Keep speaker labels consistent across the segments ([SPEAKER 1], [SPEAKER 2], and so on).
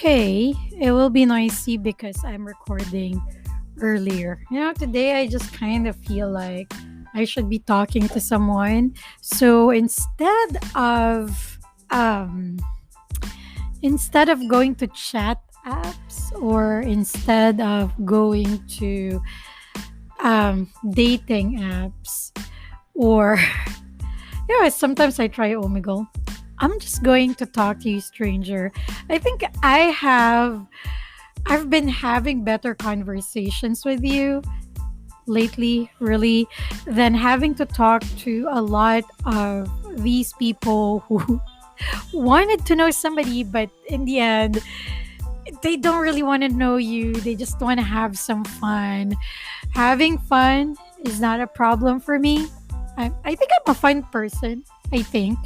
[SPEAKER 1] Okay, it will be noisy because I'm recording earlier. Today I just kind of feel like I should be talking to someone. So um instead of going to chat apps or instead of going to dating apps or sometimes I try Omegle. I'm just going to talk to you, stranger. I think I've been having better conversations with you lately, really, than having to talk to a lot of these people who wanted to know somebody, but in the end, they don't really want to know you. They just want to have some fun. Having fun is not a problem for me. I think I'm a fun person, I think.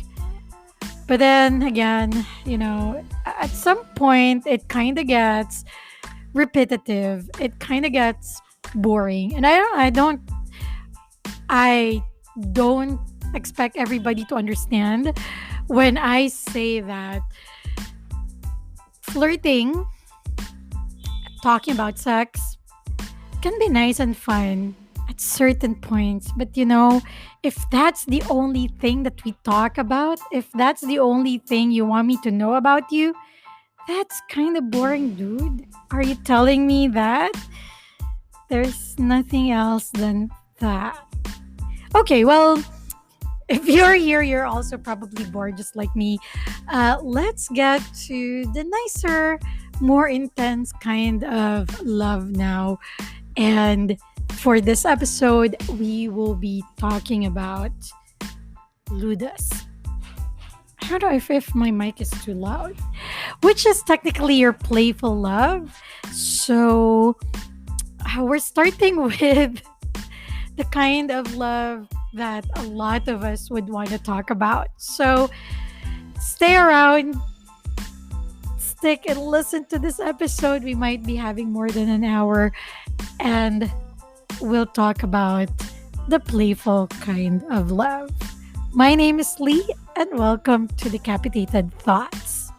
[SPEAKER 1] But then again, at some point it kind of gets repetitive. It kind of gets boring. And I don't expect everybody to understand when I say that flirting, talking about sex can be nice and fun at certain points. But if that's the only thing that we talk about, if that's the only thing you want me to know about you, that's kind of boring, dude. Are you telling me that there's nothing else than that? Okay, well, if you're here, you're also probably bored just like me. Let's get to the nicer, more intense kind of love now. And for this episode, we will be talking about Ludas. I don't know if my mic is too loud, which is technically your playful love. So we're starting with the kind of love that a lot of us would want to talk about. So stay around, stick and listen to this episode. We might be having more than an hour, and we'll talk about the playful kind of love. My name is Lee, and welcome to Decapitated Thoughts.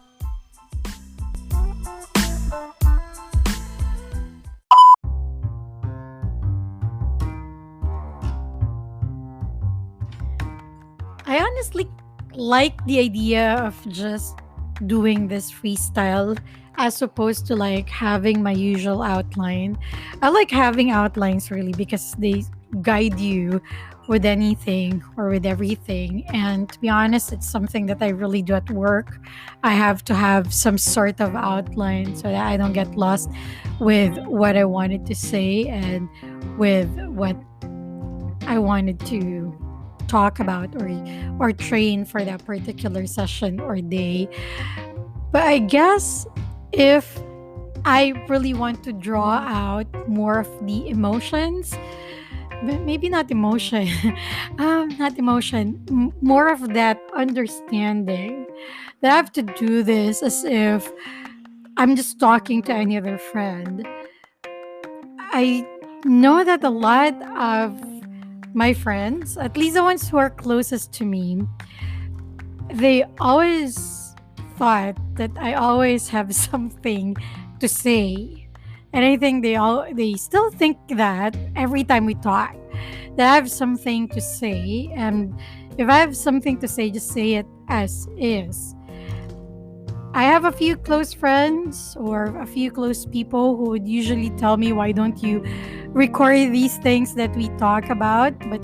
[SPEAKER 1] I honestly like the idea of just doing this freestyle as opposed to like having my usual outline. I like having outlines really because they guide you with anything or with everything. And to be honest, it's something that I really do at work. I have to have some sort of outline so that I don't get lost with what I wanted to say and with what I wanted to talk about or train for that particular session or day. But I guess if I really want to draw out more of the emotions, but maybe not emotion, not emotion, more of that understanding that I have to do this as if I'm just talking to any other friend. I know that a lot of my friends, at least the ones who are closest to me, they always thought that I always have something to say. And I think they still think that every time we talk, that I have something to say. And if I have something to say, just say it as is. I have a few close friends or a few close people who would usually tell me, why don't you record these things that we talk about? But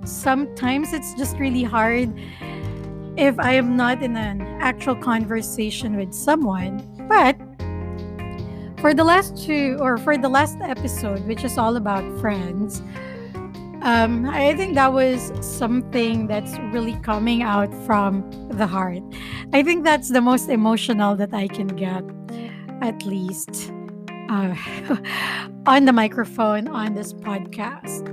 [SPEAKER 1] sometimes it's just really hard if I am not in an actual conversation with someone. But for the last episode, which is all about friends, I think that was something that's really coming out from the heart. I think that's the most emotional that I can get, at least uh, on the microphone on this podcast.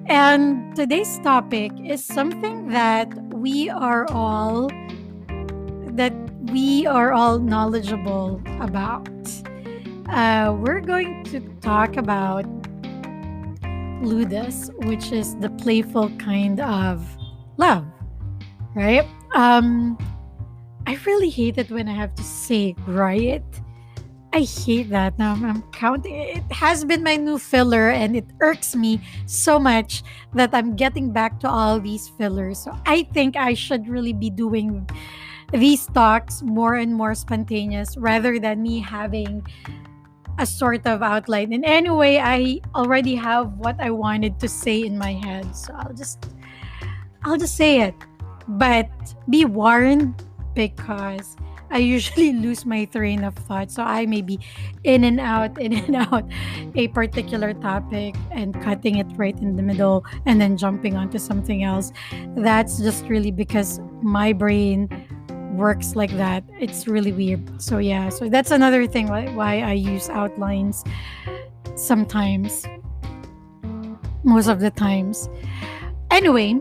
[SPEAKER 1] And today's topic is something that we are all knowledgeable about. We're going to talk about Ludas, which is the playful kind of love, right? I really hate it when I have to say right I hate that. Now I'm counting. It has been my new filler, and it irks me so much that I'm getting back to all these fillers. So I think I should really be doing these talks more and more spontaneous rather than me having a sort of outline. And anyway, I already have what I wanted to say in my head, so I'll just say it. But be warned, because I usually lose my train of thought. So I may be in and out a particular topic and cutting it right in the middle and then jumping onto something else. That's just really because my brain works like that. It's really weird. So yeah, so that's another thing why I use outlines sometimes, most of the times. Anyway,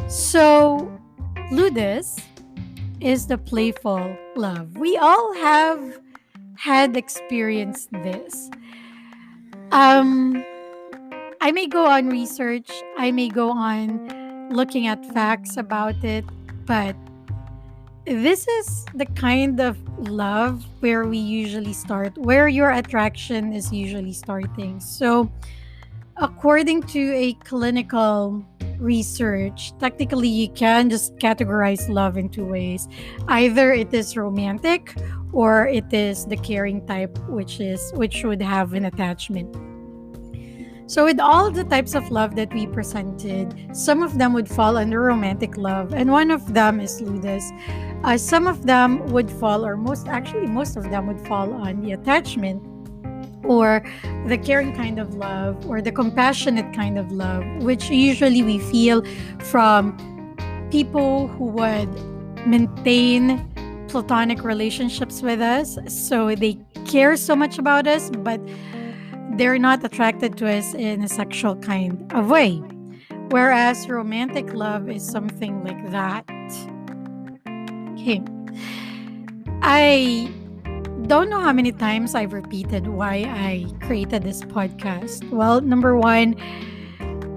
[SPEAKER 1] so Ludus is the playful love. We all have had experienced this. Um, I may go on research, I may go on looking at facts about it, but this is the kind of love where we usually start, where your attraction is usually starting. So, according to a clinical research, technically you can just categorize love in two ways. Either it is romantic or it is the caring type, which would have an attachment. So with all the types of love that we presented, some of them would fall under romantic love, and one of them is ludus. Some of them would fall, or most of them would fall on the attachment, or the caring kind of love, or the compassionate kind of love, which usually we feel from people who would maintain platonic relationships with us. So they care so much about us, but they're not attracted to us in a sexual kind of way. Whereas romantic love is something like that. Okay. I don't know how many times I've repeated why I created this podcast. Well, number one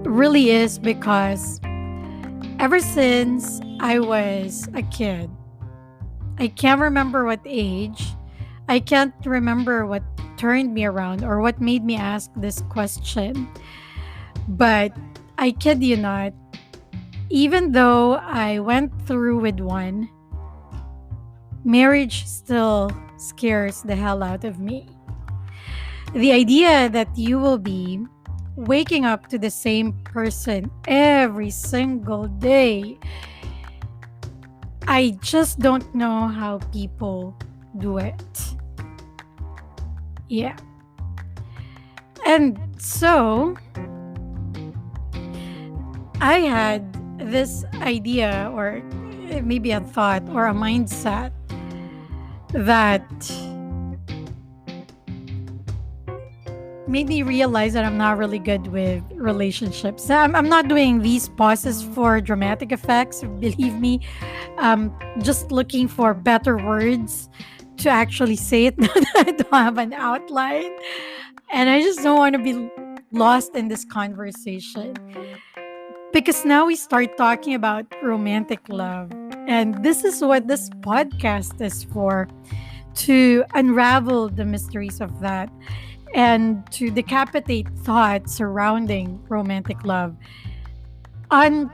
[SPEAKER 1] really is because ever since I was a kid, I can't remember what age, I can't remember what turned me around or what made me ask this question. But I kid you not, even though I went through with one, marriage still scares the hell out of me. The idea that you will be waking up to the same person every single day, I just don't know how people do it. Yeah. And so I had this idea, or maybe a thought or a mindset, that made me realize that I'm not really good with relationships. I'm not doing these pauses for dramatic effects, believe me. Just looking for better words to actually say it now that I don't have an outline. And I just don't want to be lost in this conversation. Because now we start talking about romantic love. And this is what this podcast is for, to unravel the mysteries of that and to decapitate thoughts surrounding romantic love. On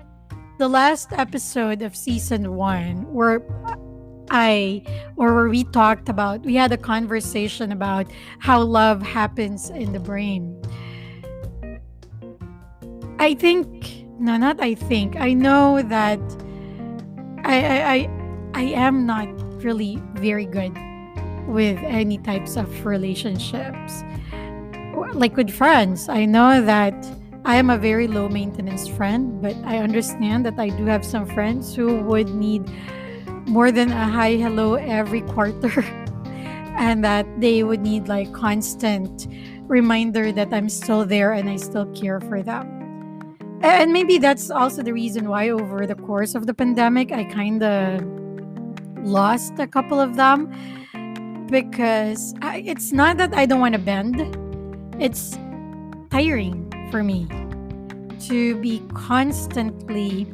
[SPEAKER 1] the last episode of season one, where we talked about, we had a conversation about how love happens in the brain. I think, no, not I think, I know that I am not really very good with any types of relationships. Like with friends, I know that I am a very low maintenance friend, but I understand that I do have some friends who would need more than a hi hello every quarter and that they would need like constant reminder that I'm still there and I still care for them. And maybe that's also the reason why over the course of the pandemic I kind of lost a couple of them, because it's not that I don't want to bend. It's tiring for me to be constantly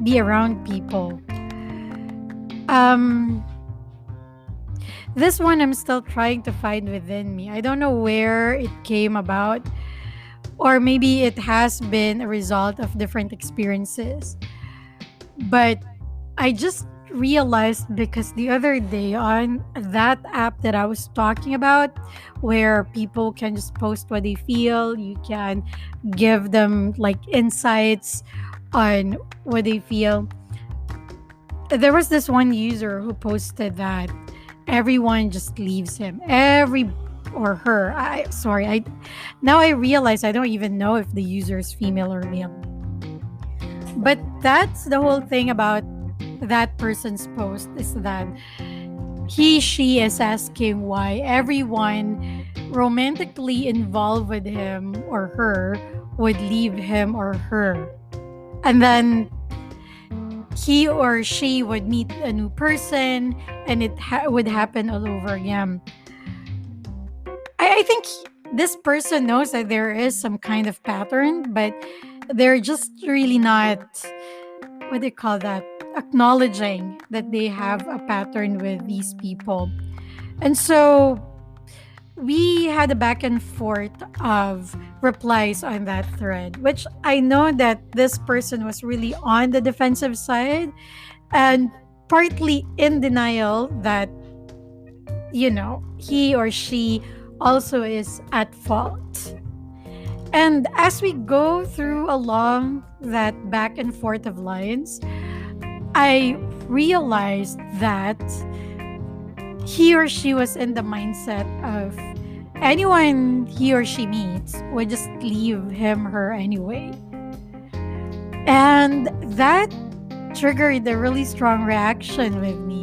[SPEAKER 1] be around people. This one I'm still trying to find within me. I don't know where it came about, or maybe it has been a result of different experiences. But I just realized because the other day on that app that I was talking about, where people can just post what they feel, you can give them like insights on what they feel. There was this one user who posted that everyone just leaves him. Every or her. I sorry, I now I realize I don't even know if the user is female or male. But that's the whole thing about that person's post is that she is asking why everyone romantically involved with him or her would leave him or her. And then he or she would meet a new person and it would happen all over again. I think this person knows that there is some kind of pattern, but they're just really not, what do you call that, acknowledging that they have a pattern with these people. And so we had a back and forth of replies on that thread, which I know that this person was really on the defensive side and partly in denial that, he or she also is at fault. And as we go through along that back and forth of lines, I realized that he or she was in the mindset of anyone he or she meets would just leave him, her anyway. And that triggered a really strong reaction with me.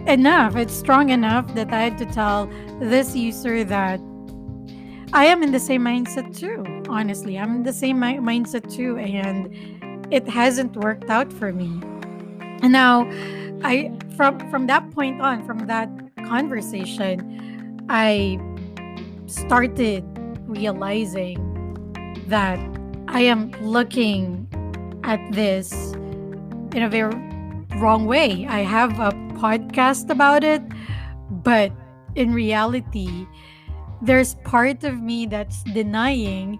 [SPEAKER 1] It's strong enough that I had to tell this user that I am in the same mindset too. Honestly, I'm in the same mindset too, and it hasn't worked out for me. And now, I from that point on, from that conversation, I started realizing that I am looking at this in a very wrong way. I have a podcast about it, but in reality, there's part of me that's denying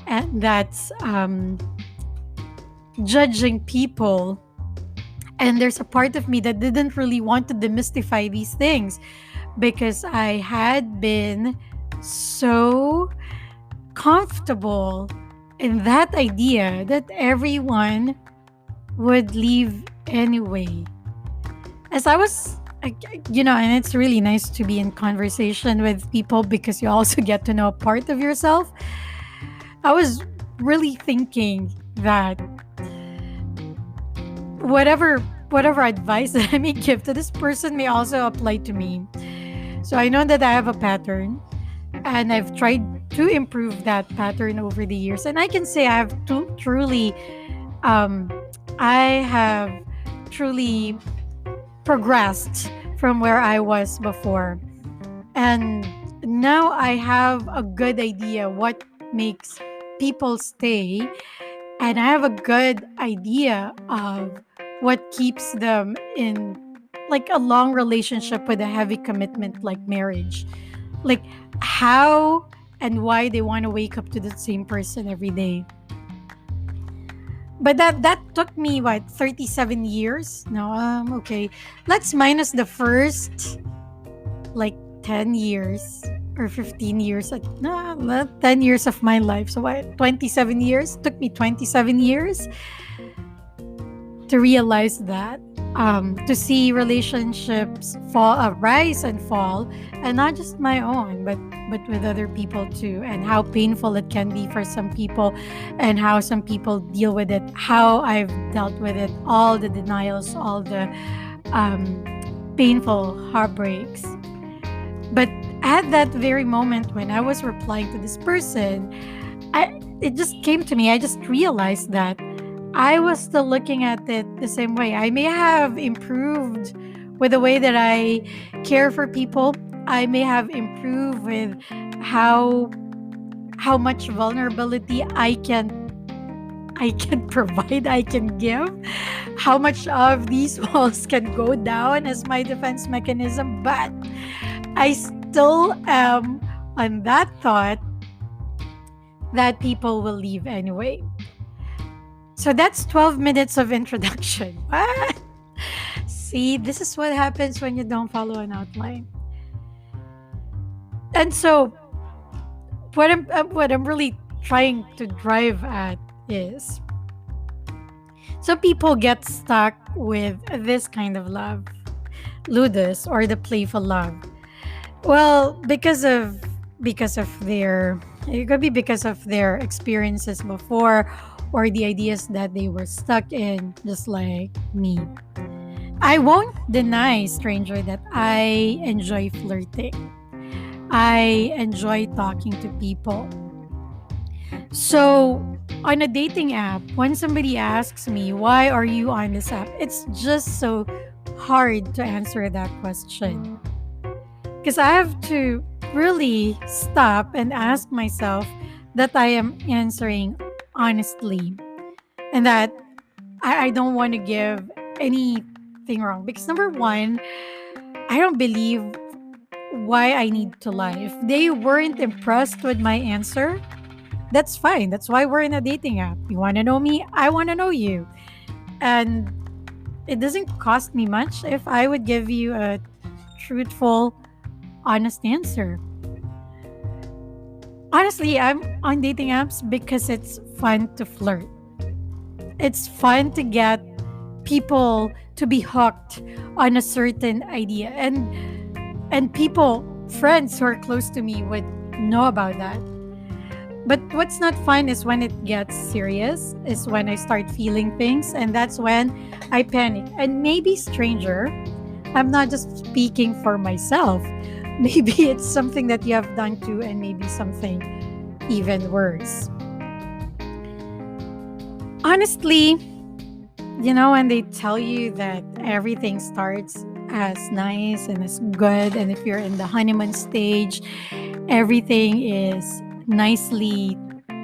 [SPEAKER 1] and that's judging people. And there's a part of me that didn't really want to demystify these things because I had been so comfortable in that idea that everyone would leave anyway. As I was, and it's really nice to be in conversation with people because you also get to know a part of yourself. I was really thinking that whatever advice that I may give to this person may also apply to me. So I know that I have a pattern and I've tried to improve that pattern over the years. And I can say I have truly progressed from where I was before. And now I have a good idea what makes people stay. And I have a good idea of what keeps them in like a long relationship with a heavy commitment like marriage. Like how and why they want to wake up to the same person every day. But that took me 37 years? No, okay. Let's minus the first like 10 years or 15 years. No, 10 years of my life. So 27 years? Took me 27 years to realize that. To see relationships rise and fall, and not just my own, but with other people too, and how painful it can be for some people, and how some people deal with it, how I've dealt with it, all the denials, all the painful heartbreaks. But at that very moment when I was replying to this person, it just came to me. I just realized that I was still looking at it the same way. I may have improved with the way that I care for people. I may have improved with how much vulnerability I can I can provide, I can give, how much of these walls can go down as my defense mechanism. But I still am on that thought that people will leave anyway. So that's 12 minutes of introduction. What? See, this is what happens when you don't follow an outline. And so, what I'm really trying to drive at is, so people get stuck with this kind of love, ludus or the playful love. Well, because of their, it could be because of their experiences before, or the ideas that they were stuck in, just like me. I won't deny, stranger, that I enjoy flirting. I enjoy talking to people. So, on a dating app, when somebody asks me, why are you on this app? It's just so hard to answer that question. Because I have to really stop and ask myself that I am answering honestly, and that I don't want to give anything wrong. Because number one, I don't believe why I need to lie. If they weren't impressed with my answer, that's fine. That's why we're in a dating app. You want to know me? I want to know you. And it doesn't cost me much if I would give you a truthful, honest answer. Honestly, I'm on dating apps because it's fun to flirt. It's fun to get people to be hooked on a certain idea. And people, friends who are close to me would know about that. But what's not fun is when it gets serious, is when I start feeling things, and that's when I panic. And maybe, stranger, I'm not just speaking for myself. Maybe it's something that you have done too, and maybe something even worse. Honestly, when they tell you that everything starts as nice and as good, and if you're in the honeymoon stage, everything is nicely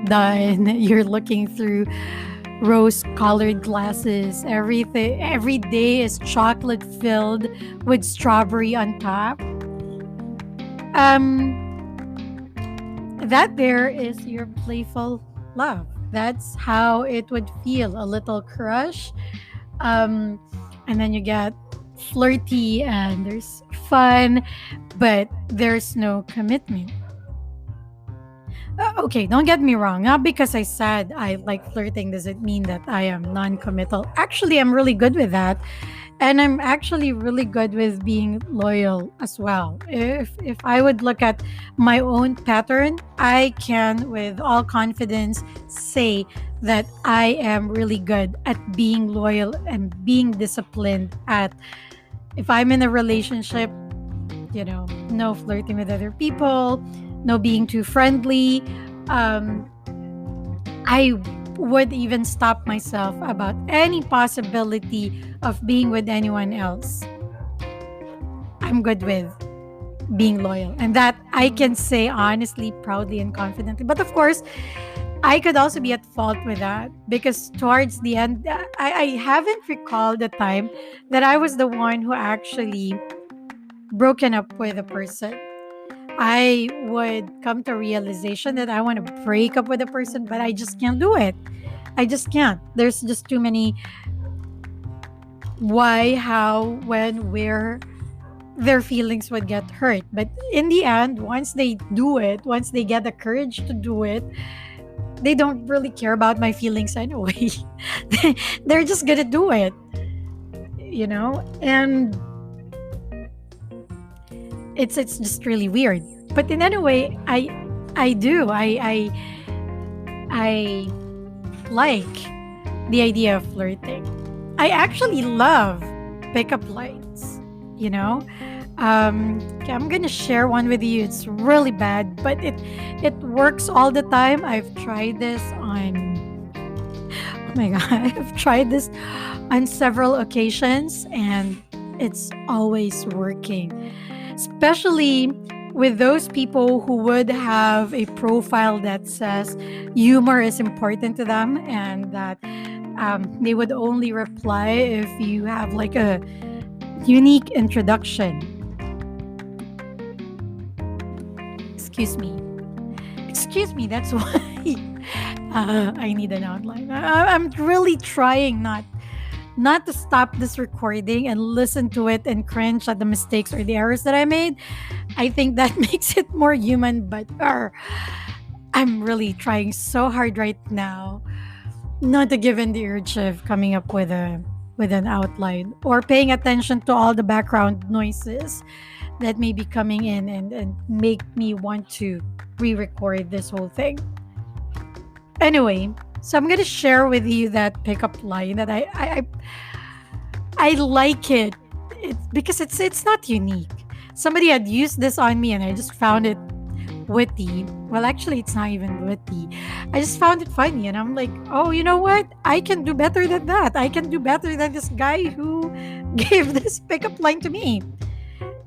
[SPEAKER 1] done. You're looking through rose colored glasses. Every day is chocolate filled with strawberry on top. That there is your playful love. That's how it would feel. A little crush. And then you get flirty and there's fun, but there's no commitment. Okay, don't get me wrong. Not because I said I like flirting does it mean that I am non-committal. Actually, I'm really good with that. And I'm actually really good with being loyal as well. If I would look at my own pattern, I can with all confidence say that I am really good at being loyal and being disciplined at, if I'm in a relationship, no flirting with other people, no being too friendly. I would even stop myself about any possibility of being with anyone else. I'm good with being loyal. And that I can say honestly, proudly, and confidently. But of course, I could also be at fault with that because towards the end, I haven't recalled the time that I was the one who actually broken up with a person. I would come to realization that I want to break up with a person, but I just can't do it. I just can't. There's just too many why, how, when, where their feelings would get hurt. But in the end, once they do it, once they get the courage to do it, they don't really care about my feelings anyway. They're just gonna do it, and it's just really weird. But in any way, I do I like the idea of flirting. I actually love pickup lines, okay, I'm gonna share one with you. It's really bad, but it works all the time. I've tried this on, oh my god, I've tried this on several occasions, and it's always working. Especially with those people who would have a profile that says humor is important to them, and that they would only reply if you have like a unique introduction. Excuse me. Excuse me, that's why I need an outline. I'm really trying not to stop this recording and listen to it and cringe at the mistakes or the errors that I made. I think that makes it more human, but I'm really trying so hard right now not to give in the urge of coming up with an outline or paying attention to all the background noises that may be coming in and make me want to re-record this whole thing. Anyway, so I'm gonna share with you that pickup line that I like it. Because it's not unique. Somebody had used this on me and I just found it witty. Well, actually, it's not even witty. I just found it funny, and I'm like, oh, you know what? I can do better than that. I can do better than this guy who gave this pickup line to me.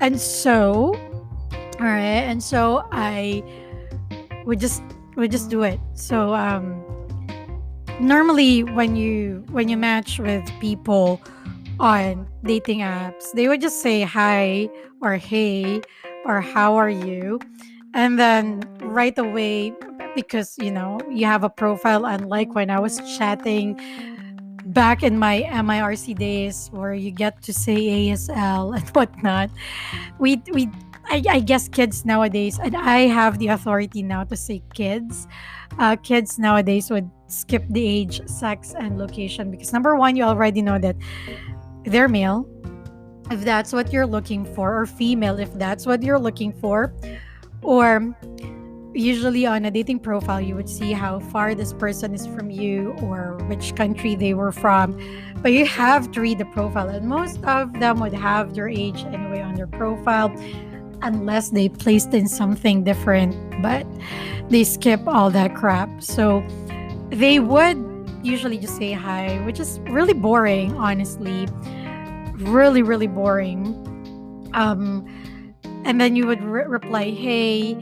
[SPEAKER 1] And so, all right, and so I would just do it. So, normally when you match with people on dating apps, they would just say hi or hey or how are you, and then right away, because you have a profile, unlike when I was chatting back in my MIRC days where you get to say ASL and whatnot. We I guess kids nowadays, and I have the authority now to say kids. Kids nowadays would skip the age, sex, and location, because number one, you already know that they're male, if that's what you're looking for, or female, if that's what you're looking for. Or usually on a dating profile, you would see how far this person is from you or which country they were from. But you have to read the profile, and most of them would have their age anyway on their profile, unless they placed in something different, but they skip all that crap. So they would usually just say hi, which is really boring, honestly. Really, really boring. Um, and then you would reply, hey.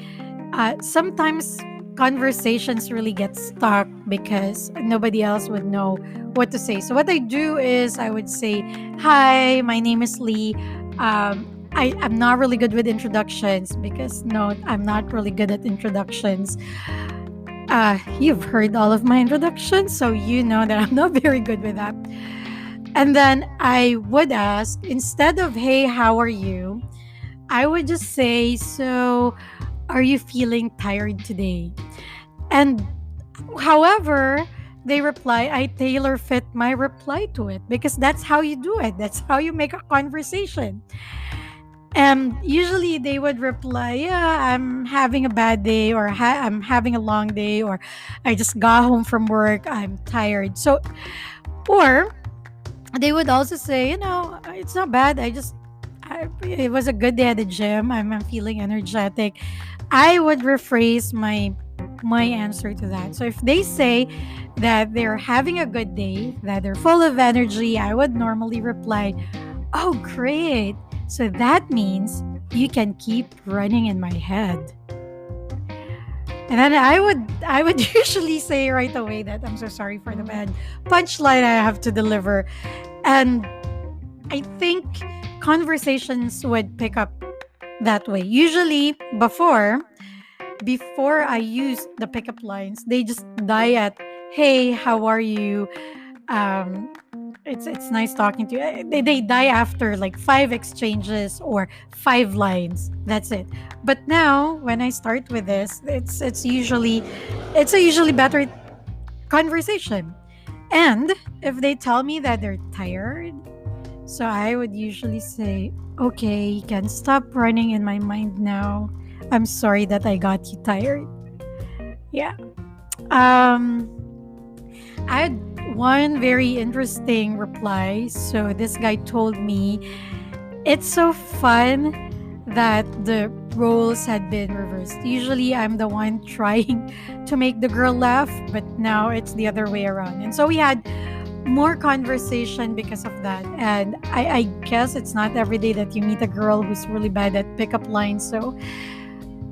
[SPEAKER 1] Sometimes conversations really get stuck because nobody else would know what to say. So what I do is I would say, hi, my name is Lee. I'm not really good with introductions, because no, I'm not really good at introductions. You've heard all of my introductions, so you know that I'm not very good with that. And then I would ask, instead of, hey, how are you? I would just say, so are you feeling tired today? And however they reply, I tailor fit my reply to it, because that's how you do it. That's how you make a conversation. And usually they would reply, yeah, I'm having a bad day, or I'm having a long day, or I just got home from work, I'm tired. So, or they would also say, it's not bad. It was a good day at the gym. I'm feeling energetic. I would rephrase my answer to that. So if they say that they're having a good day, that they're full of energy, I would normally reply, oh, great. So that means you can keep running in my head. And then I would usually say right away that I'm so sorry for the bad punchline I have to deliver. And I think conversations would pick up that way. Usually before I use the pickup lines, they just die at, hey, how are you? Um, it's nice talking to you. They die after like 5 exchanges or 5 lines. That's it. But now when I start with this, it's a usually better conversation. And if they tell me that they're tired, so I would usually say, okay, you can stop running in my mind now. I'm sorry that I got you tired. Yeah. I had one very interesting reply. So this guy told me, it's so fun that the roles had been reversed. Usually I'm the one trying to make the girl laugh, but now it's the other way around. And so we had more conversation because of that. And I guess it's not every day that you meet a girl who's really bad at pickup lines. So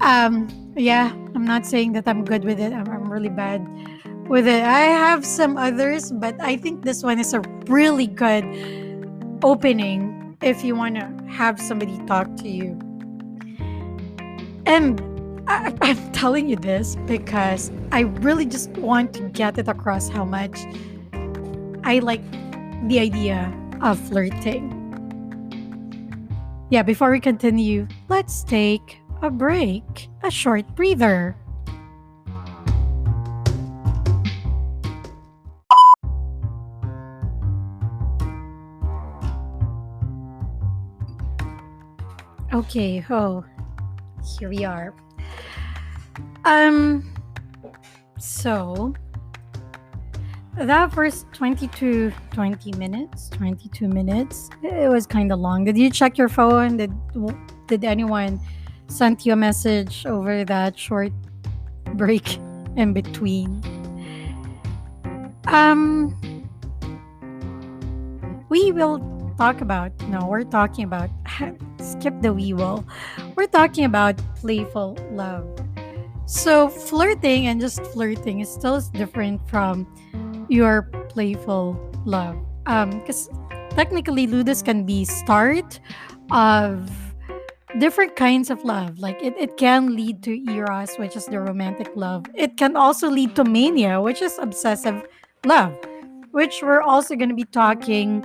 [SPEAKER 1] Yeah, I'm not saying that I'm good with it. I'm really bad with it. I have some others, but I think this one is a really good opening if you want to have somebody talk to you. And I'm telling you this because I really just want to get it across how much I like the idea of flirting. Yeah, before we continue, let's take a break, a short breather. Okay, oh, here we are. Um, so that first 22 minutes, it was kind of long. Did you check your phone? Did anyone send you a message over that short break in between? Um, we will talk about, no, we're talking about, skip the we will. We're talking about playful love. So, flirting and just flirting is still different from your playful love. Because technically, Ludus can be start of different kinds of love. Like it can lead to eros, which is the romantic love. It can also lead to mania, which is obsessive love, which we're also going to be talking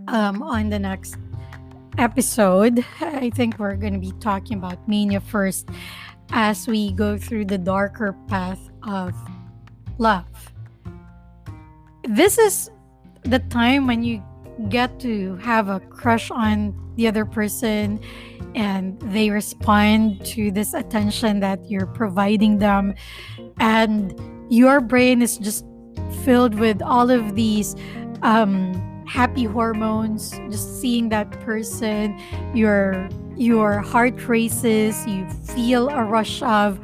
[SPEAKER 1] on the next episode. I think we're going to be talking about mania first as we go through the darker path of love. This is the time when you get to have a crush on the other person and they respond to this attention that you're providing them, and your brain is just filled with all of these happy hormones. Just seeing that person, your heart races, you feel a rush of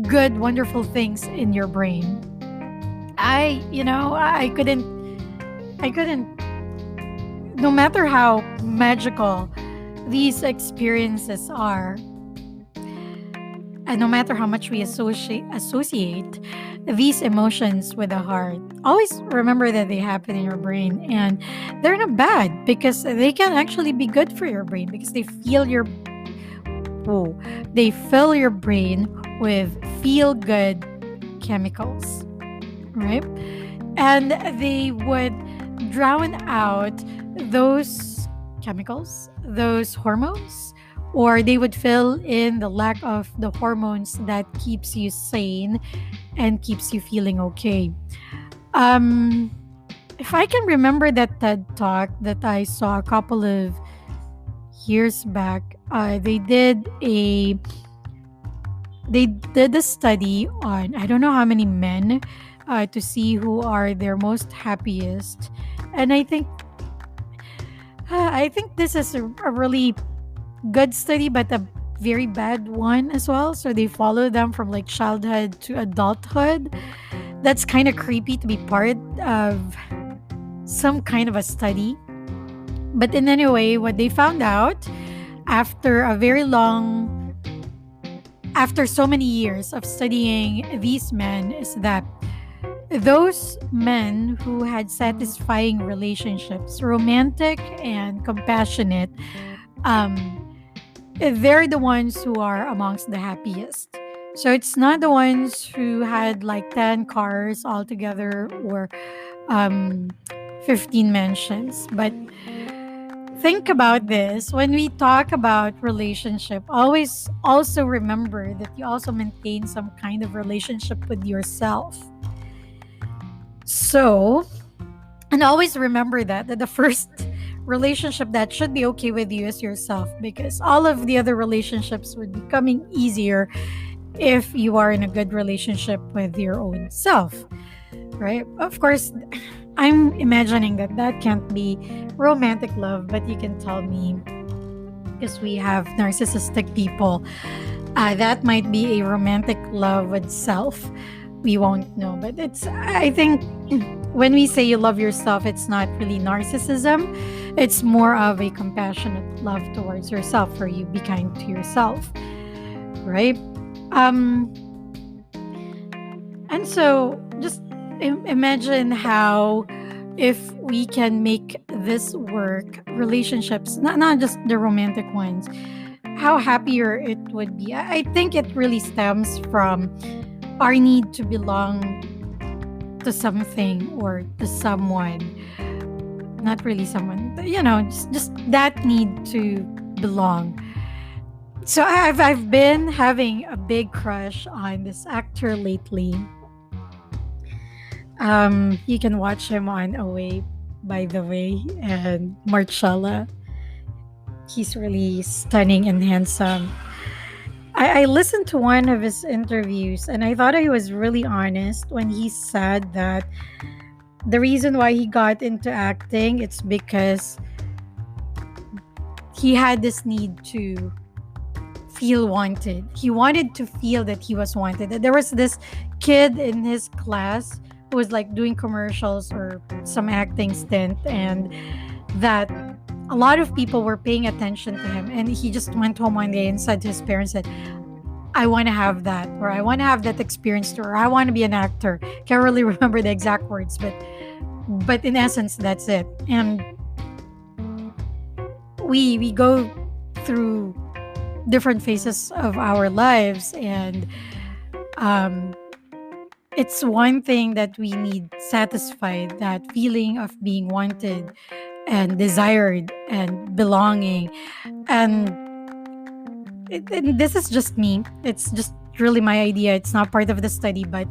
[SPEAKER 1] good wonderful things in your brain. I couldn't, no matter how magical these experiences are, and no matter how much we associate these emotions with the heart, always remember that they happen in your brain, and they're not bad because they can actually be good for your brain because whoa, they fill your brain with feel good chemicals, right? And they would drown out those chemicals, those hormones, or they would fill in the lack of the hormones that keeps you sane and keeps you feeling okay. Um, if I can remember that TED talk that I saw a couple of years back, they did a study on I don't know how many men to see who are their most happiest, and I think this is a really good study, but a very bad one as well. So they follow them from like childhood to adulthood. That's kind of creepy to be part of some kind of a study. But in any way, what they found out after a very long, after so many years of studying these men is that those men who had satisfying relationships, romantic and compassionate, um, they're the ones who are amongst the happiest. So it's not the ones who had like 10 cars altogether or um, 15 mansions. But think about this when we talk about relationship, always also remember that you also maintain some kind of relationship with yourself. So, and always remember that the first relationship that should be okay with you is yourself, because all of the other relationships would be coming easier if you are in a good relationship with your own self, right? Of course, I'm imagining that that can't be romantic love, but you can tell me, because we have narcissistic people, that might be a romantic love with self. we won't know. But it's, I think, when we say you love yourself, it's not really narcissism. It's more of a compassionate love towards yourself, for you be kind to yourself, right? Um, and so just imagine how, if we can make this work, relationships, not just the romantic ones, how happier it would be. I think it really stems from our need to belong to something or to someone. Not really someone, but, just that need to belong. So I've been having a big crush on this actor lately. You can watch him on Away, by the way, and Marcella. He's really stunning and handsome. I listened to one of his interviews, and I thought he was really honest when he said that the reason why he got into acting, it's because he had this need to feel wanted. He wanted to feel that he was wanted. There was this kid in his class who was like doing commercials or some acting stint, and that a lot of people were paying attention to him, and he just went home one day and said to his parents that, I want to have that, or I want to have that experience too, or I want to be an actor. Can't really remember the exact words, but in essence, that's it. And we go through different phases of our lives, and it's one thing that we need satisfied, that feeling of being wanted and desired and belonging. And this is just me, it's just really my idea, it's not part of the study, but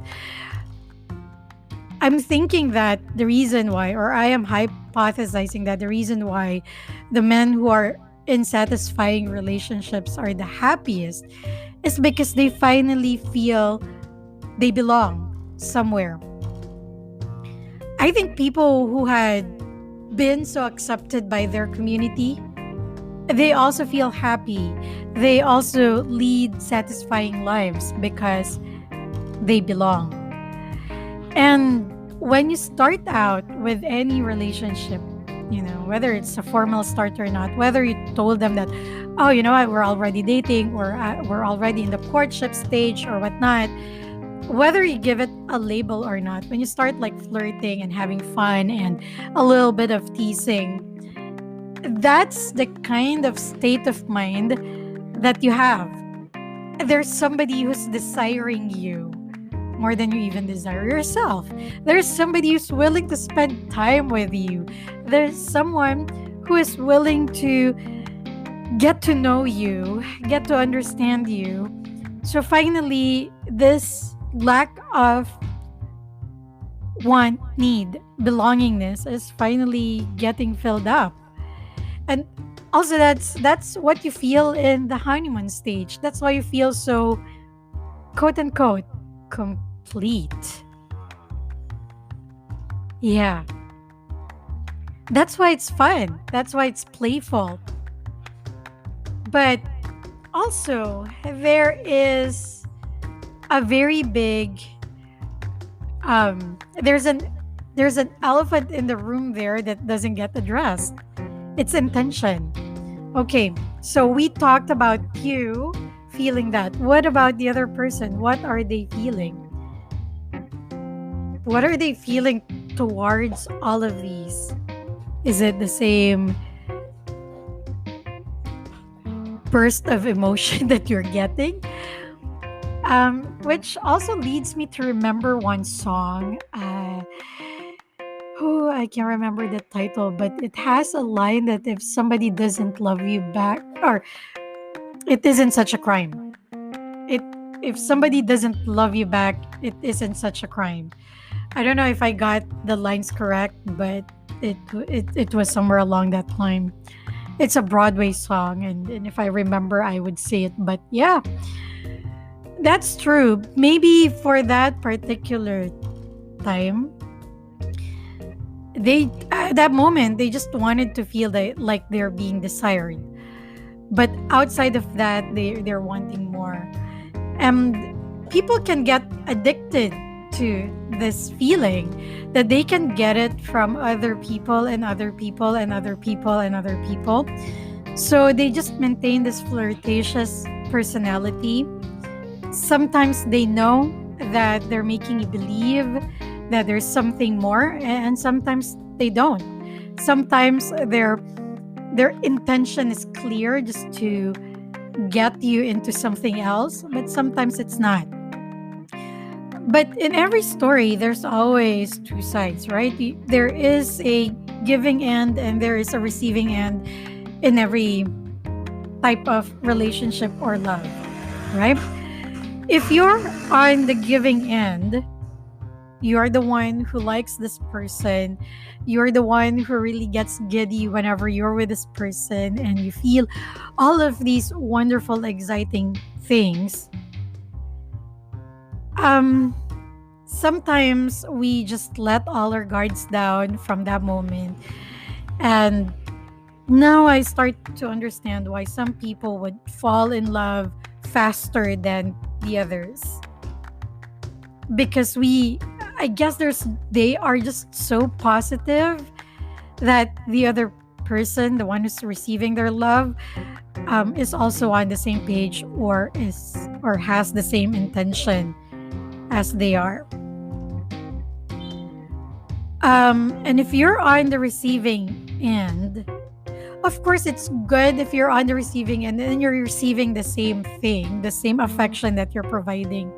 [SPEAKER 1] I'm thinking that the reason why, or I am hypothesizing that the reason why the men who are in satisfying relationships are the happiest is because they finally feel they belong somewhere. I think people who had been so accepted by their community, they also feel happy. They also lead satisfying lives because they belong. And when you start out with any relationship, whether it's a formal start or not, whether you told them that, oh, you know what, we're already dating, or we're already in the courtship stage or whatnot, whether you give it a label or not, when you start like flirting and having fun and a little bit of teasing, that's the kind of state of mind that you have. There's somebody who's desiring you more than you even desire yourself. There's somebody who's willing to spend time with you. There's someone who is willing to get to know you, get to understand you. So finally, this lack of want, need, belongingness is finally getting filled up. And also that's what you feel in the honeymoon stage. That's why you feel so, quote unquote, complete. Yeah. That's why it's fun. That's why it's playful. But also, there is a very big there's an elephant in the room there that doesn't get addressed. It's intention. Okay, so we talked about you feeling that. What about the other person? What are they feeling? What are they feeling towards all of these? Is it the same burst of emotion that you're getting? Which also leads me to remember one song. I can't remember the title, but it has a line that if somebody doesn't love you back, or it isn't such a crime. If somebody doesn't love you back, it isn't such a crime. I don't know if I got the lines correct, but it was somewhere along that line. It's a Broadway song, and if I remember, I would say it. But yeah, that's true. Maybe for that particular time, they at that moment they just wanted to feel that like they're being desired. But outside of that, they're wanting more. And people can get addicted to this feeling, that they can get it from other people and other people and other people and other people. So they just maintain this flirtatious personality. Sometimes they know that they're making you believe that there's something more, and sometimes they don't. Sometimes their intention is clear, just to get you into something else, but sometimes it's not. But in every story, there's always two sides, right? There is a giving end and there is a receiving end in every type of relationship or love, right? If you're on the giving end, you're the one who likes this person. You're the one who really gets giddy whenever you're with this person and you feel all of these wonderful, exciting things. Um, Sometimes we just let all our guards down from that moment. And now I start to understand why some people would fall in love faster than the others. Because I guess they are just so positive that the other person, the one who's receiving their love, is also on the same page, or has the same intention as they are. And if you're on the receiving end, of course, it's good if you're on the receiving end and you're receiving the same thing, the same affection that you're providing.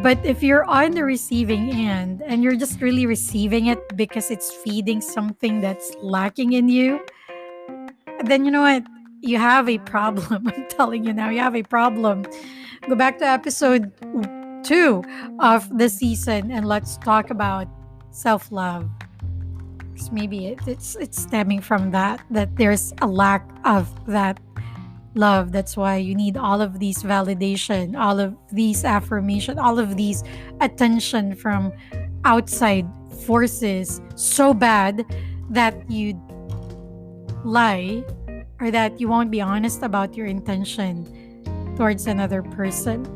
[SPEAKER 1] But if you're on the receiving end and you're just really receiving it because it's feeding something that's lacking in you, then you know what? You have a problem. I'm telling you now, you have a problem. Go back to episode 2 of the season and let's talk about self love. Because maybe it's stemming from that there's a lack of that love. That's why you need all of these validation, all of these affirmation, all of these attention from outside forces so bad that you lie, or that you won't be honest about your intention towards another person.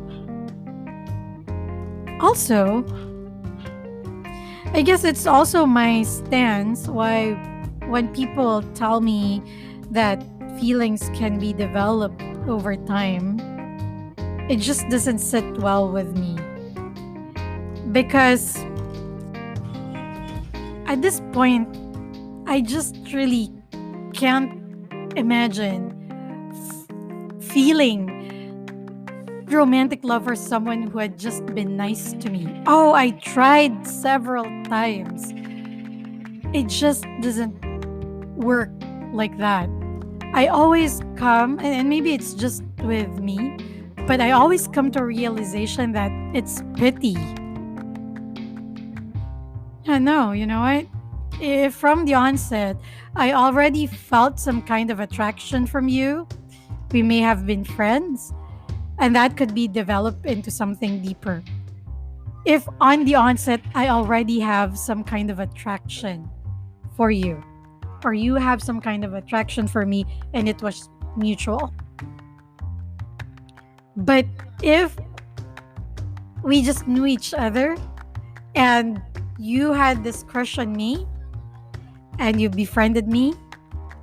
[SPEAKER 1] Also, I guess it's also my stance why when people tell me that feelings can be developed over time, it just doesn't sit well with me. Because at this point, I just really can't imagine feeling romantic love for someone who had just been nice to me. Oh, I tried several times. It just doesn't work like that. I always come, and maybe it's just with me, but I always come to a realization that it's pity. I know, you know what? If from the onset, I already felt some kind of attraction from you, we may have been friends, and that could be developed into something deeper. If on the onset, I already have some kind of attraction for you, or you have some kind of attraction for me, and it was mutual. But if we just knew each other and you had this crush on me and you befriended me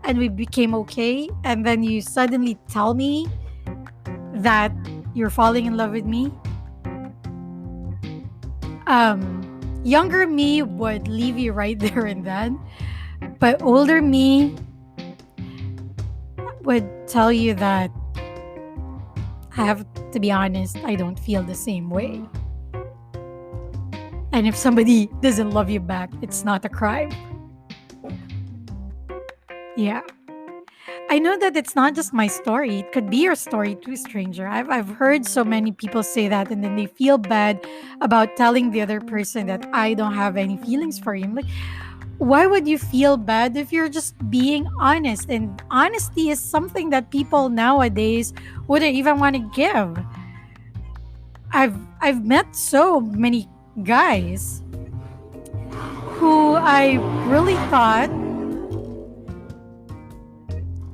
[SPEAKER 1] and we became okay, and then you suddenly tell me that you're falling in love with me, younger me would leave you right there and then, but older me would tell you that I have to be honest, I don't feel the same way. And if somebody doesn't love you back, it's not a crime. Yeah. I know that it's not just my story. It could be your story too, stranger. I've heard so many people say that and then they feel bad about telling the other person that I don't have any feelings for him. Like, why would you feel bad if you're just being honest? And honesty is something that people nowadays wouldn't even want to give. I've met so many guys who I really thought,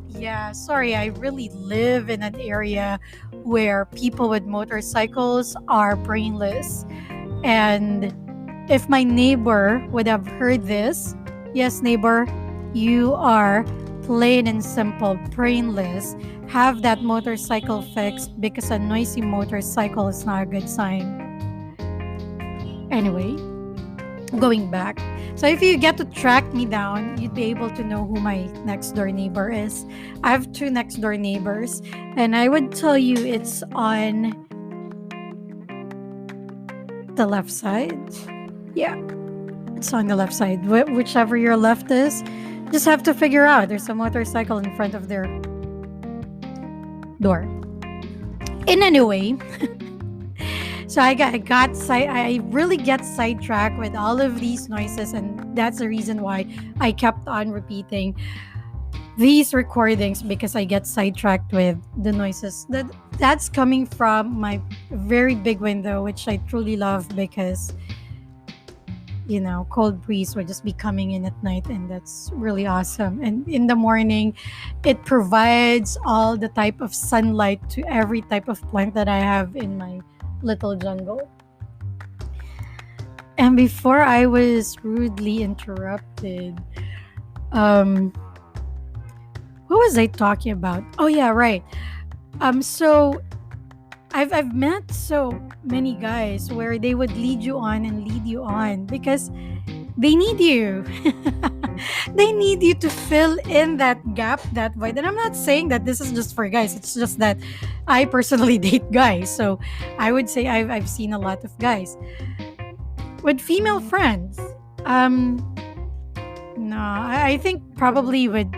[SPEAKER 1] yeah, sorry, I really live in an area where people with motorcycles are brainless. And if my neighbor would have heard this, yes, neighbor, you are plain and simple brainless. Have that motorcycle fixed because a noisy motorcycle is not a good sign. Anyway, going back. So if you get to track me down, you'd be able to know who my next door neighbor is. I have two next door neighbors, and I would tell you it's on the left side. Yeah, it's on the left side. Whichever your left is, just have to figure out. There's a motorcycle in front of their door. In any way, so I really get sidetracked with all of these noises, and that's the reason why I kept on repeating these recordings because I get sidetracked with the noises. That's coming from my very big window, which I truly love because cold breeze would just be coming in at night, and that's really awesome. And in the morning, it provides all the type of sunlight to every type of plant that I have in my little jungle. And before I was rudely interrupted, um, what was I talking about? Oh yeah, right. So I've met so many guys where they would lead you on and lead you on because they need you. They need you to fill in that gap, that void. And I'm not saying that this is just for guys. It's just that I personally date guys. So I would say I've seen a lot of guys. With female friends, no, I think probably with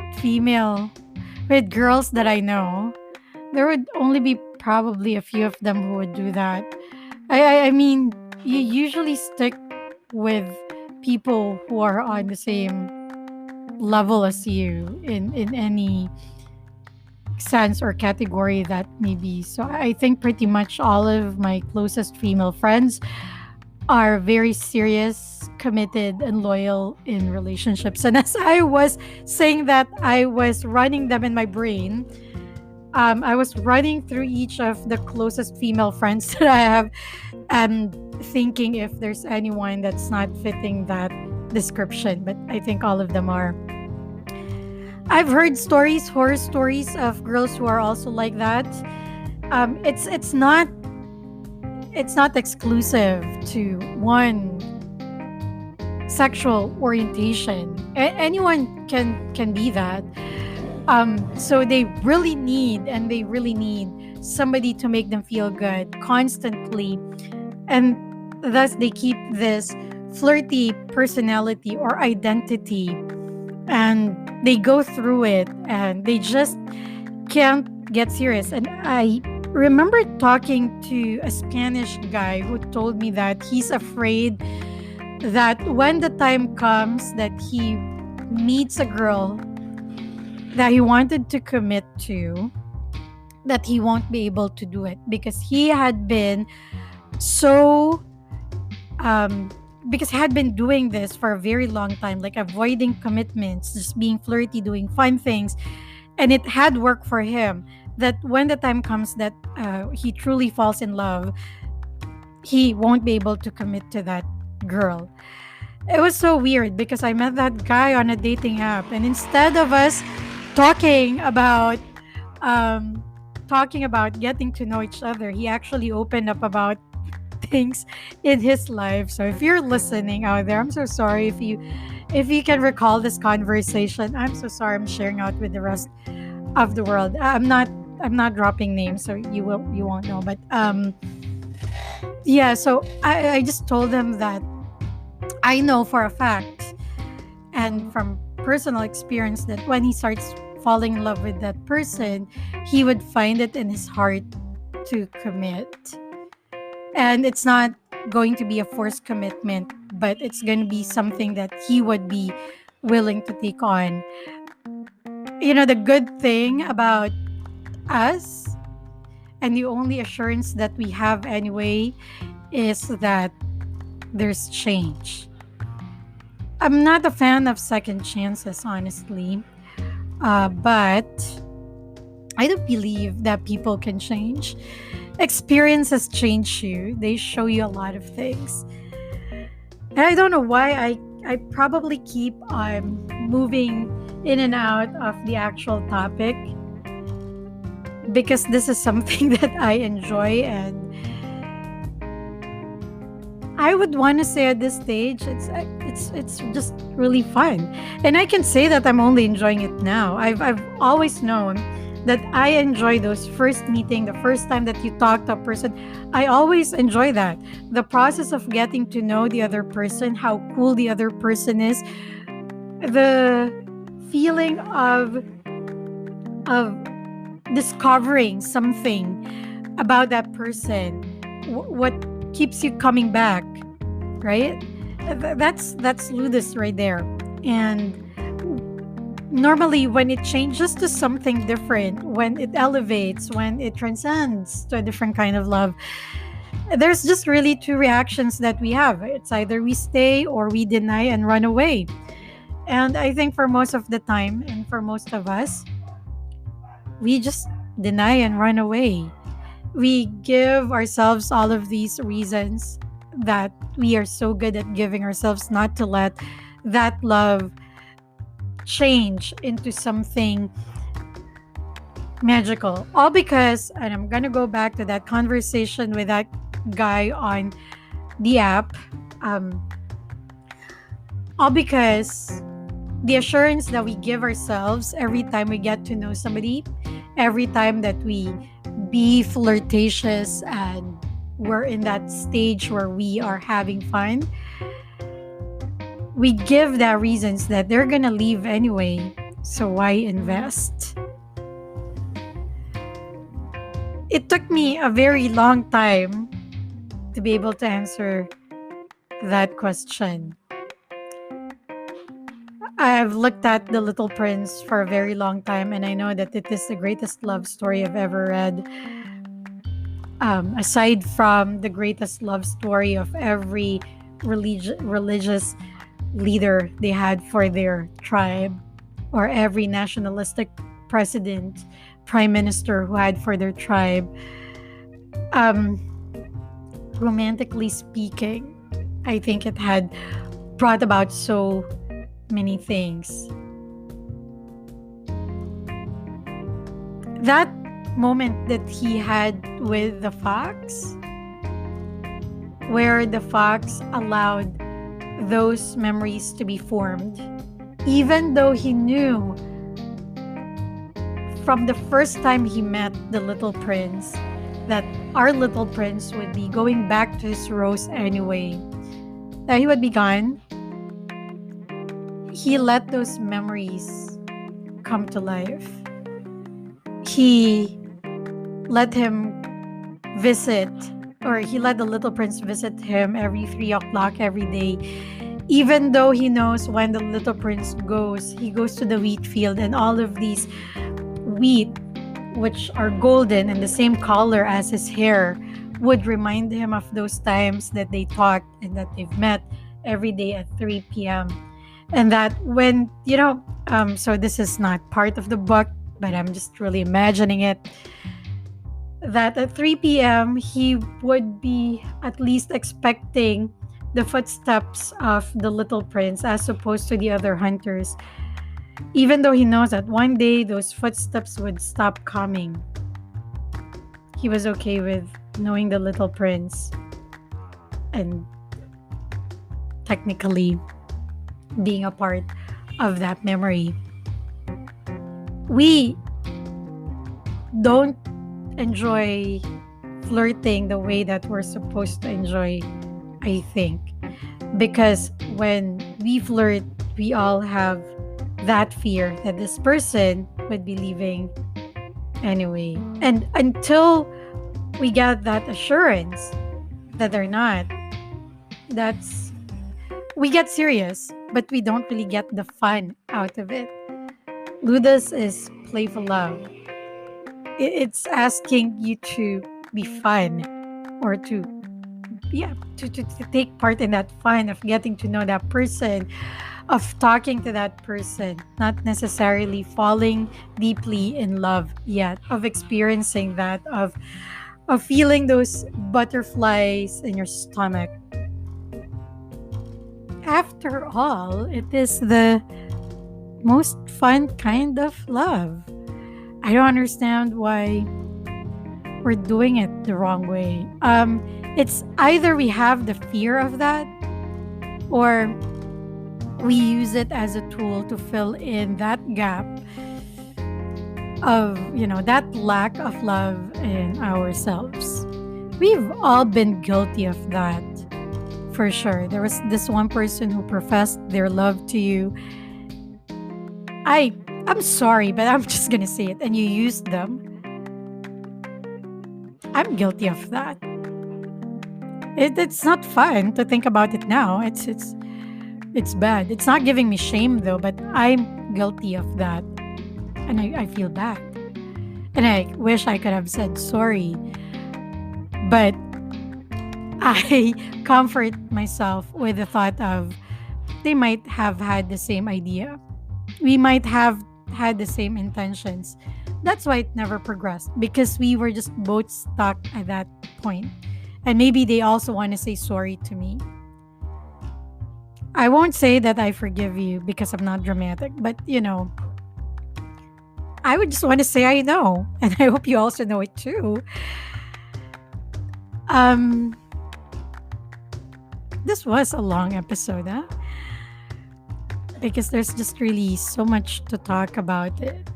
[SPEAKER 1] girls that I know, there would only be probably a few of them who would do that. I mean, you usually stick with people who are on the same level as you in any sense or category that may be. So I think pretty much all of my closest female friends are very serious, committed, and loyal in relationships. And as I was saying that, I was running them in my brain. I was running through each of the closest female friends that I have and thinking if there's anyone that's not fitting that description. But I think all of them are. I've heard stories, horror stories of girls who are also like that. It's not exclusive to one sexual orientation. Anyone can be that. So they really need somebody to make them feel good constantly, and thus they keep this flirty personality or identity, and they go through it, and they just can't get serious. And I remember talking to a Spanish guy who told me that he's afraid that when the time comes that he meets a girl that he wanted to commit to, that he won't be able to do it because he had been so because he had been doing this for a very long time, like avoiding commitments, just being flirty, doing fun things, and it had worked for him. That when the time comes that he truly falls in love, he won't be able to commit to that girl. It was so weird because I met that guy on a dating app, and instead of us talking about getting to know each other, he actually opened up about things in his life. So if you're listening out there, I'm so sorry if you can recall this conversation. I'm so sorry I'm sharing out with the rest of the world. I'm not dropping names, so you won't know. But yeah, so I just told him that I know for a fact and from personal experience that when he starts falling in love with that person, he would find it in his heart to commit. And it's not going to be a forced commitment, but it's going to be something that he would be willing to take on. The good thing about us, and the only assurance that we have anyway, is that there's change. I'm not a fan of second chances, honestly, but I don't believe that people can change. Experiences change you. They show you a lot of things. And I don't know why I probably keep moving in and out of the actual topic, because this is something that I enjoy, and I would want to say at this stage it's just really fun. And I can say that I'm only enjoying it now. I've always known that I enjoy those first meeting, the first time that you talk to a person. I always enjoy that. The process of getting to know the other person, how cool the other person is, the feeling of discovering something about that person, what keeps you coming back, right? That's Ludus right there. And normally when it changes to something different, when it elevates, when it transcends to a different kind of love, there's just really two reactions that we have. It's either we stay or we deny and run away. And I think for most of the time, and for most of us, we just deny and run away. We give ourselves all of these reasons that we are so good at giving ourselves not to let that love change into something magical. All because, and I'm gonna go back to that conversation with that guy on the app, all because the assurance that we give ourselves every time we get to know somebody, every time that we be flirtatious and we're in that stage where we are having fun, we give that reasons that they're gonna leave anyway, so why invest? It took me a very long time to be able to answer that question. I've looked at The Little Prince for a very long time, and I know that it is the greatest love story I've ever read. Aside from the greatest love story of every religious leader they had for their tribe, or every nationalistic president, prime minister who had for their tribe, romantically speaking, I think it had brought about so many things. That moment that he had with the fox, where the fox allowed those memories to be formed, even though he knew from the first time he met the little prince that our little prince would be going back to his rose anyway, that he would be gone. He let those memories come to life. He let him visit, or he let the little prince visit him every 3 o'clock every day. Even though he knows when the little prince goes, he goes to the wheat field, and all of these wheat, which are golden and the same color as his hair, would remind him of those times that they talked and that they've met every day at 3 p.m. And that when, so this is not part of the book, but I'm just really imagining it, that at 3 p.m. he would be at least expecting the footsteps of the little prince as opposed to the other hunters, even though he knows that one day those footsteps would stop coming. He was okay with knowing the little prince and technically being a part of that memory. We don't enjoy flirting the way that we're supposed to enjoy, I think, because when we flirt, we all have that fear that this person would be leaving anyway. And until we get that assurance that they're not, we get serious, but we don't really get the fun out of it. Ludus is playful love. It's asking you to be fun, or to yeah, to take part in that fun of getting to know that person, of talking to that person, not necessarily falling deeply in love yet, of experiencing that, of feeling those butterflies in your stomach. After all, it is the most fun kind of love. I don't understand why we're doing it the wrong way. It's either we have the fear of that, or we use it as a tool to fill in that gap of, that lack of love in ourselves. We've all been guilty of that, for sure. There was this one person who professed their love to you. I'm sorry, but I'm just gonna say it, and you used them. I'm guilty of that. It's not fun to think about it now. It's bad. It's not giving me shame though, but I'm guilty of that, and I feel bad. And I wish I could have said sorry, but I comfort myself with the thought of they might have had the same idea. We might have had the same intentions. That's why it never progressed, because we were just both stuck at that point. And maybe they also want to say sorry to me. I won't say that I forgive you because I'm not dramatic, but I would just want to say I know. And I hope you also know it too. Um, this was a long episode, huh? Because there's just really so much to talk about it.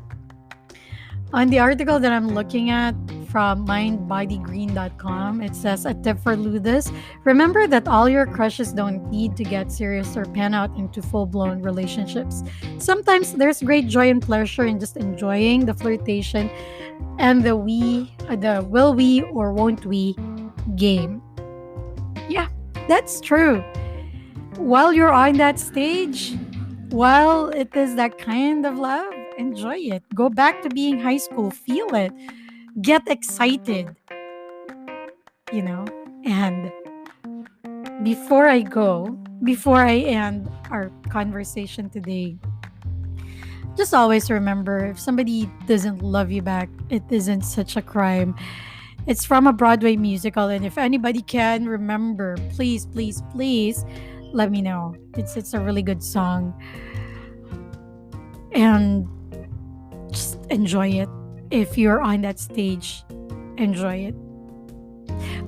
[SPEAKER 1] On the article that I'm looking at from mindbodygreen.com, it says a tip for Ludus. Remember that all your crushes don't need to get serious or pan out into full-blown relationships. Sometimes there's great joy and pleasure in just enjoying the flirtation and the will we or won't we game. Yeah, that's true. While you're on that stage, while it is that kind of love, enjoy it. Go back to being high school, feel it, get excited, you know. And before I end our conversation today, just always remember, if somebody doesn't love you back, it isn't such a crime. It's from a Broadway musical, and if anybody can remember, please, please, please let me know. It's a really good song. And just enjoy it. If you're on that stage, enjoy it.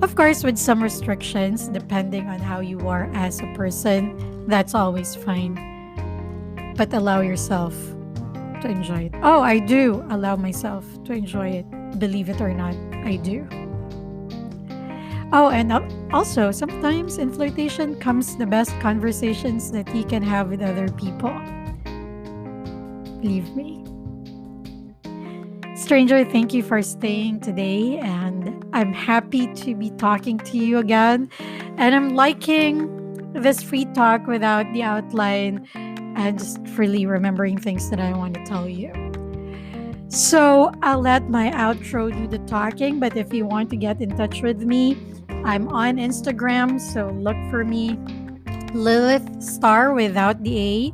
[SPEAKER 1] Of course, with some restrictions, depending on how you are as a person, that's always fine. But allow yourself to enjoy it. Oh, I do allow myself to enjoy it. Believe it or not, I do. Oh, and also, sometimes in flirtation comes the best conversations that you can have with other people. Believe me. Stranger, thank you for staying today, and I'm happy to be talking to you again. And I'm liking this free talk without the outline and just freely remembering things that I want to tell you. So I'll let my outro do the talking, but if you want to get in touch with me, I'm on Instagram, so look for me, Lilith Star without the A.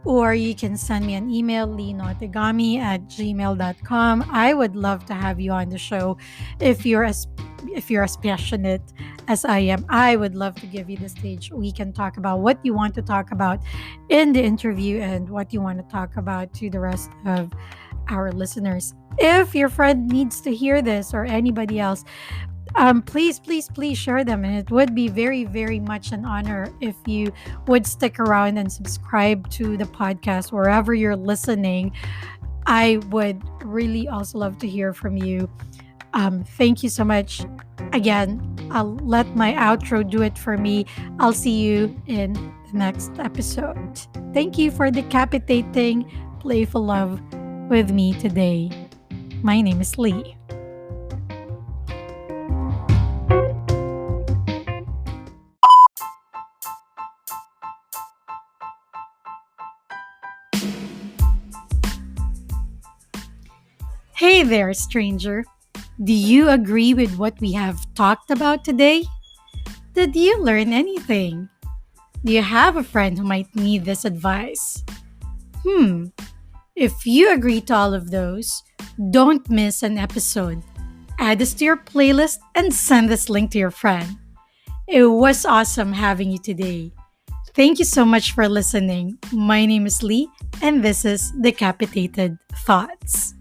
[SPEAKER 1] Or you can send me an email, linotegami@gmail.com. I would love to have you on the show if you're as passionate as I am. I would love to give you the stage. We can talk about what you want to talk about in the interview and what you want to talk about to the rest of our listeners. If your friend needs to hear this or anybody else, please, please, please share them. And it would be very, very much an honor if you would stick around and subscribe to the podcast wherever you're listening. I would really also love to hear from you. Thank you so much. Again, I'll let my outro do it for me. I'll see you in the next episode. Thank you for decapitating Playful Love with me today. My name is Lee. Hey there, stranger. Do you agree with what we have talked about today? Did you learn anything? Do you have a friend who might need this advice? Hmm, if you agree to all of those, don't miss an episode. Add this to your playlist and send this link to your friend. It was awesome having you today. Thank you so much for listening. My name is Lee, and this is Decapitated Thoughts.